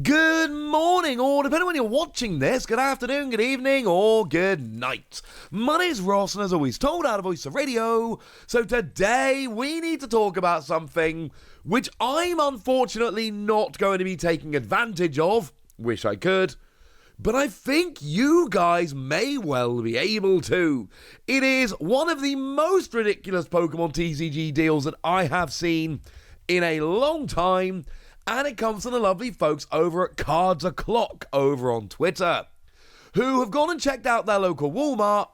Good morning, or depending on when you're watching this, good afternoon, good evening, or good night. My name's Ross, and as always, told out of Voice of Radio. So today, we need to talk about something which I'm unfortunately not going to be taking advantage of. Wish I could. But I think you guys may well be able to. It is one of the most ridiculous Pokémon TCG deals that I have seen in a long time. And it comes from the lovely folks over at Cards O'Clock over on Twitter, who have gone and checked out their local Walmart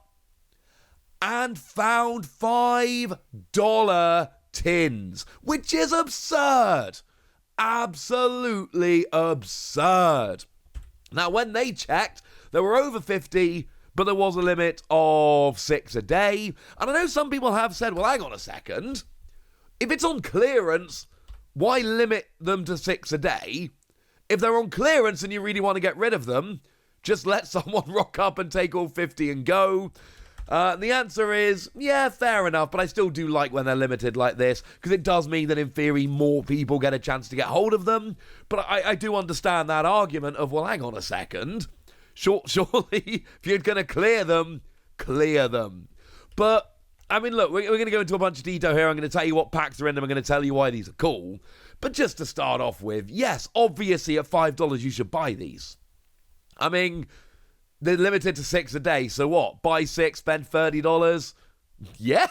and found $5 tins, which is absurd. Absolutely absurd. Now, when they checked, there were over 50, but there was a limit of 6 a day. And I know some people have said, well, hang on a second. If it's on clearance, why limit them to 6 a day? If they're on clearance and you really want to get rid of them, just let someone rock up and take all 50 and go. The answer is, yeah, fair enough, but I still do like when they're limited like this, because it does mean that in theory more people get a chance to get hold of them. But I do understand that argument of, well, hang on a second. Surely, if you're going to clear them, clear them. But I mean, look, we're going to go into a bunch of detail here. I'm going to tell you what packs are in them. I'm going to tell you why these are cool. But just to start off with, yes, obviously at $5 you should buy these. I mean, they're limited to 6 a day. So what? Buy 6, spend $30? Yeah,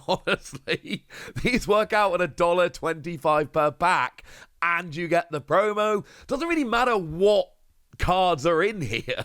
honestly. These work out at $1.25 per pack. And you get the promo. Doesn't really matter what cards are in here.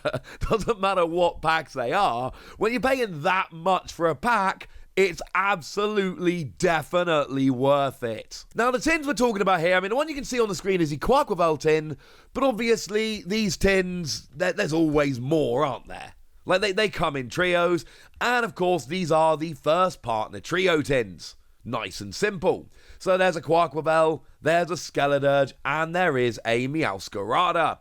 Doesn't matter what packs they are. When you're paying that much for a pack, it's absolutely, definitely worth it. Now, the tins we're talking about here, I mean, the one you can see on the screen is the Quaquavel tin, but obviously, these tins, there's always more, aren't there? Like, they come in trios, and of course, these are the first partner trio tins. Nice and simple. So there's a Quaquavel, there's a Skeledirge, and there is a Meowscarada.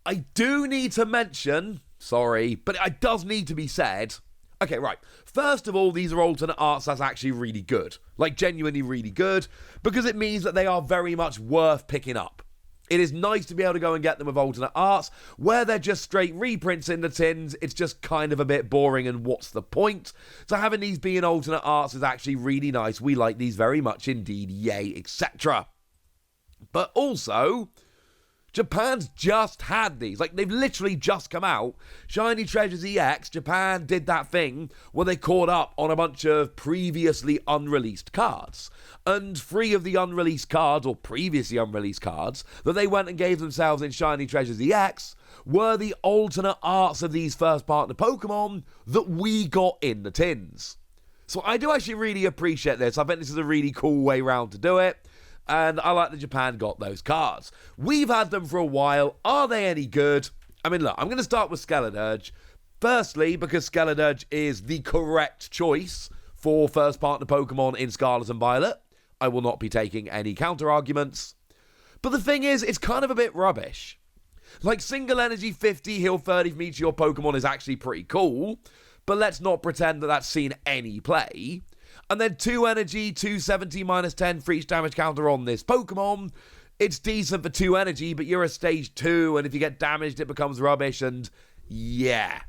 I do need to mention, sorry, but it does need to be said. Okay, right. First of all, these are alternate arts that's actually really good. Like, genuinely really good, because it means that they are very much worth picking up. It is nice to be able to go and get them with alternate arts. Where they're just straight reprints in the tins, it's just kind of a bit boring, and what's the point? So having these being alternate arts is actually really nice. We like these very much indeed. Yay, etc. But also, Japan's just had these. Like, they've literally just come out. Shiny Treasures EX, Japan did that thing where they caught up on a bunch of previously unreleased cards. And 3 of the unreleased cards, or previously unreleased cards, that they went and gave themselves in Shiny Treasures EX were the alternate arts of these first partner Pokemon that we got in the tins. So I do actually really appreciate this. I think this is a really cool way round to do it. And I like that Japan got those cards. We've had them for a while. Are they any good? I mean, look, I'm going to start with Skeledirge. Firstly, because Skeledirge is the correct choice for first partner Pokemon in Scarlet and Violet. I will not be taking any counter arguments. But the thing is, it's kind of a bit rubbish. Like, single energy 50, heal 30 from each of your Pokemon is actually pretty cool. But let's not pretend that that's seen any play. And then 2 energy, 270 minus 10 for each damage counter on this Pokemon. It's decent for 2 energy, but you're a stage 2, and if you get damaged, it becomes rubbish, and yeah.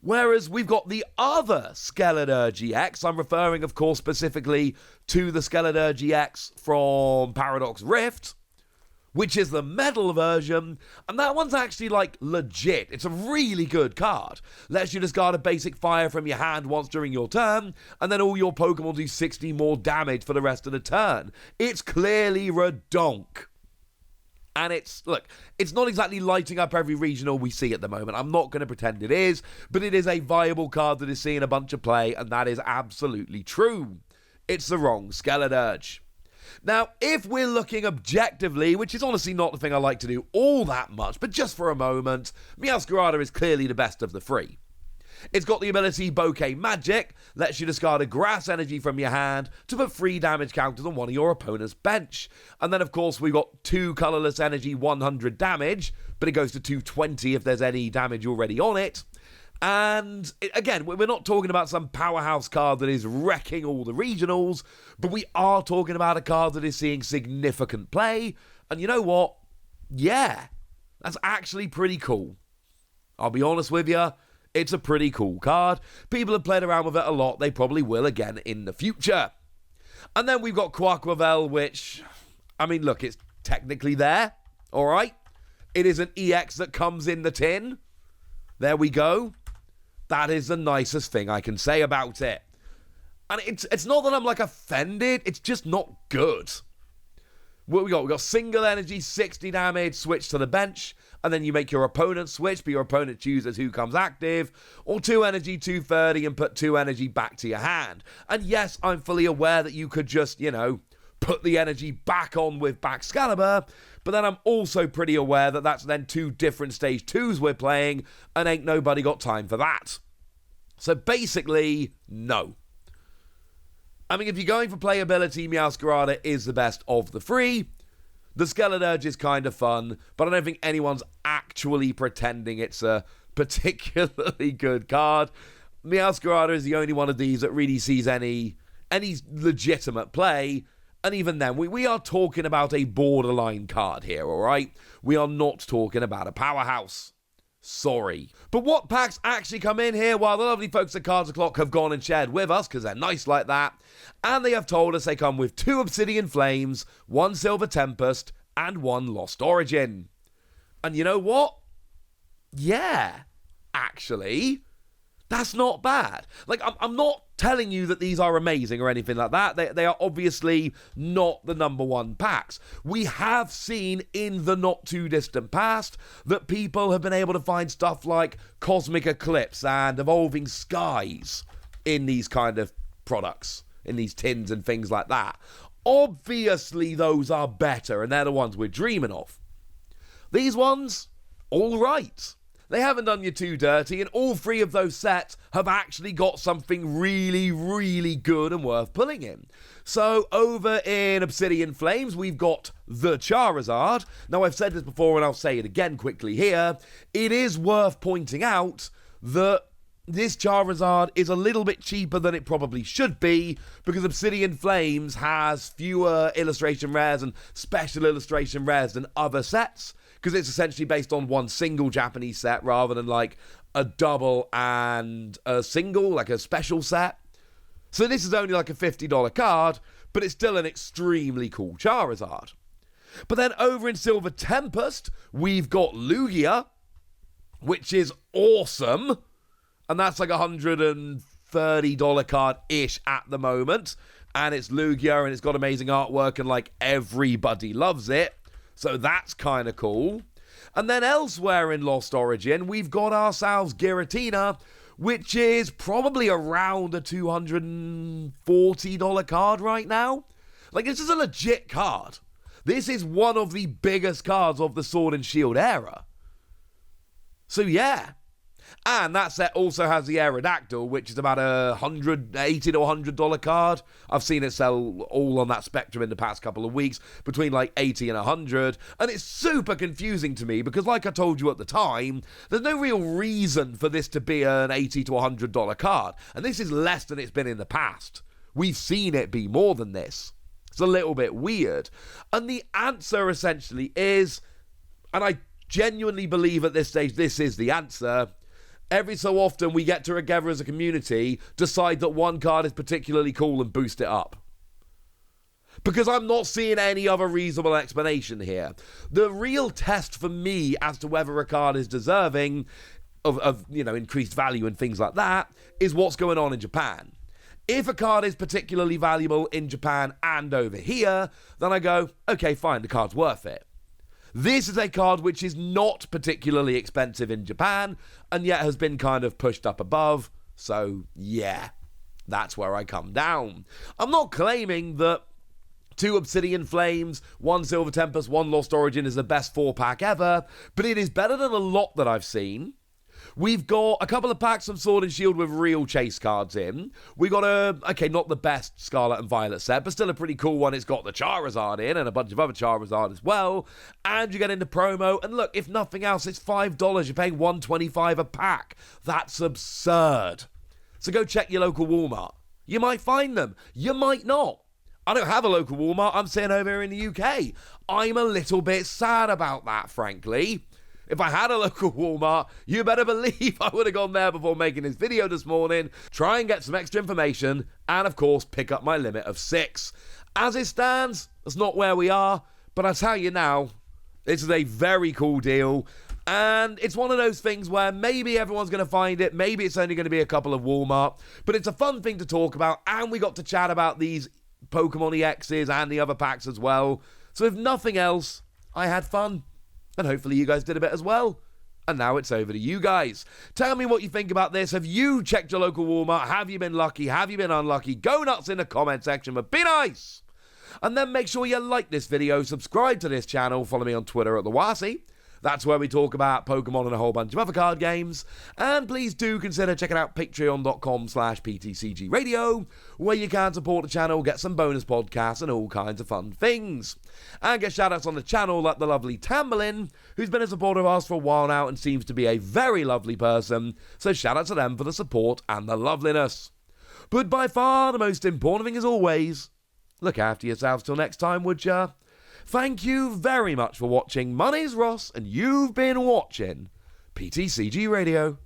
Whereas we've got the other Skeledirge EX. I'm referring, of course, specifically to the Skeledirge EX from Paradox Rift, which is the metal version, and that one's actually, like, legit. It's a really good card. Lets you discard a basic fire from your hand once during your turn, and then all your Pokemon do 60 more damage for the rest of the turn. It's clearly redonk. And it's not exactly lighting up every regional we see at the moment. I'm not going to pretend it is, but it is a viable card that is seeing a bunch of play, and that is absolutely true. It's the wrong Skeledirge. Now, if we're looking objectively, which is honestly not the thing I like to do all that much, but just for a moment, Meowscarada is clearly the best of the 3. It's got the ability Bouquet Magic, lets you discard a grass energy from your hand to put 3 damage counters on one of your opponent's bench. And then, of course, we've got 2 colorless energy, 100 damage, but it goes to 220 if there's any damage already on it. And again, we're not talking about some powerhouse card that is wrecking all the regionals, but we are talking about a card that is seeing significant play. And you know what? yeah, that's actually pretty cool. I'll be honest with you, it's a pretty cool card. People have played around with it a lot. They probably will again in the future. And then we've got Quaquavel, which, I mean, look, it's technically there, all right? It is an EX that comes in the tin. There we go. That is the nicest thing I can say about it. And it's not that I'm, like, offended. It's just not good. What we got? We got single energy, 60 damage, switch to the bench, and then you make your opponent switch, but your opponent chooses who comes active, or 2 energy, 230, and put 2 energy back to your hand. And yes, I'm fully aware that you could just, put the energy back on with Baxcalibur, but then I'm also pretty aware that that's then 2 different stage 2s we're playing, and ain't nobody got time for that. So basically, no. I mean, if you're going for playability, Meowscarada is the best of the 3. The Skeledirge is kind of fun, but I don't think anyone's actually pretending it's a particularly good card. Meowscarada is the only one of these that really sees any legitimate play, and even then, we are talking about a borderline card here, alright? We are not talking about a powerhouse. Sorry. But what packs actually come in here? Well, the lovely folks at Cards O'Clock have gone and shared with us, because they're nice like that, and they have told us they come with 2 Obsidian Flames, 1 Silver Tempest, and 1 Lost Origin. And you know what? Yeah, actually, that's not bad. Like, I'm not telling you that these are amazing or anything like that. They are obviously not the number 1 packs. We have seen in the not too distant past that people have been able to find stuff like Cosmic Eclipse and Evolving Skies in these kind of products, in these tins and things like that. Obviously, those are better, and they're the ones we're dreaming of. These ones, all right. They haven't done you too dirty, and all 3 of those sets have actually got something really, really good and worth pulling in. So, over in Obsidian Flames, we've got the Charizard. Now, I've said this before, and I'll say it again quickly here. It is worth pointing out that this Charizard is a little bit cheaper than it probably should be, because Obsidian Flames has fewer illustration rares and special illustration rares than other sets, because it's essentially based on one single Japanese set rather than like a double and a single, like a special set. So this is only like a $50 card, but it's still an extremely cool Charizard. But then over in Silver Tempest, we've got Lugia, which is awesome. And that's like a $130 card-ish at the moment. And it's Lugia, and it's got amazing artwork, and like everybody loves it. So that's kind of cool. And then elsewhere in Lost Origin, we've got ourselves Giratina, which is probably around a $240 card right now. Like, this is a legit card. This is one of the biggest cards of the Sword and Shield era. So yeah. And that set also has the Aerodactyl, which is about a $80 to $100 card. I've seen it sell all on that spectrum in the past couple of weeks, between like 80 and 100. And it's super confusing to me because, like I told you at the time, there's no real reason for this to be an $80 to $100 card. And this is less than it's been in the past. We've seen it be more than this. It's a little bit weird. And the answer essentially is, and I genuinely believe at this stage this is the answer, every so often we get together as a community, decide that one card is particularly cool and boost it up. Because I'm not seeing any other reasonable explanation here. The real test for me as to whether a card is deserving of increased value and things like that is what's going on in Japan. If a card is particularly valuable in Japan and over here, then I go, okay, fine, the card's worth it. This is a card which is not particularly expensive in Japan, and yet has been kind of pushed up above, so yeah, that's where I come down. I'm not claiming that 2 Obsidian Flames, 1 Silver Tempest, 1 Lost Origin is the best 4-pack ever, but it is better than a lot that I've seen. We've got a couple of packs from Sword and Shield with real chase cards in. We got not the best Scarlet and Violet set, but still a pretty cool one. It's got the Charizard in and a bunch of other Charizard as well. And you get into promo. And look, if nothing else, it's $5. You're paying $1.25 a pack. That's absurd. So go check your local Walmart. You might find them. You might not. I don't have a local Walmart. I'm sitting over here in the UK. I'm a little bit sad about that, frankly. If I had a local Walmart, you better believe I would have gone there before making this video this morning, try and get some extra information, and of course, pick up my limit of 6. As it stands, that's not where we are, but I tell you now, this is a very cool deal. And it's one of those things where maybe everyone's going to find it, maybe it's only going to be a couple of Walmart, but it's a fun thing to talk about, and we got to chat about these Pokemon EXs and the other packs as well. So if nothing else, I had fun, and hopefully you guys did a bit as well. And now it's over to you guys. Tell me what you think about this. Have you checked your local Walmart? Have you been lucky? Have you been unlucky? Go nuts in the comment section, but be nice! And then make sure you like this video, subscribe to this channel, follow me on Twitter at TheWasi. That's where we talk about Pokemon and a whole bunch of other card games. And please do consider checking out patreon.com/PTCG Radio, where you can support the channel, get some bonus podcasts and all kinds of fun things. And get shoutouts on the channel like the lovely Tamberlin, who's been a supporter of ours for a while now and seems to be a very lovely person. So shout out to them for the support and the loveliness. But by far the most important thing as always, look after yourselves till next time, would ya? Thank you very much for watching. My name's Ross, and you've been watching PTCG Radio.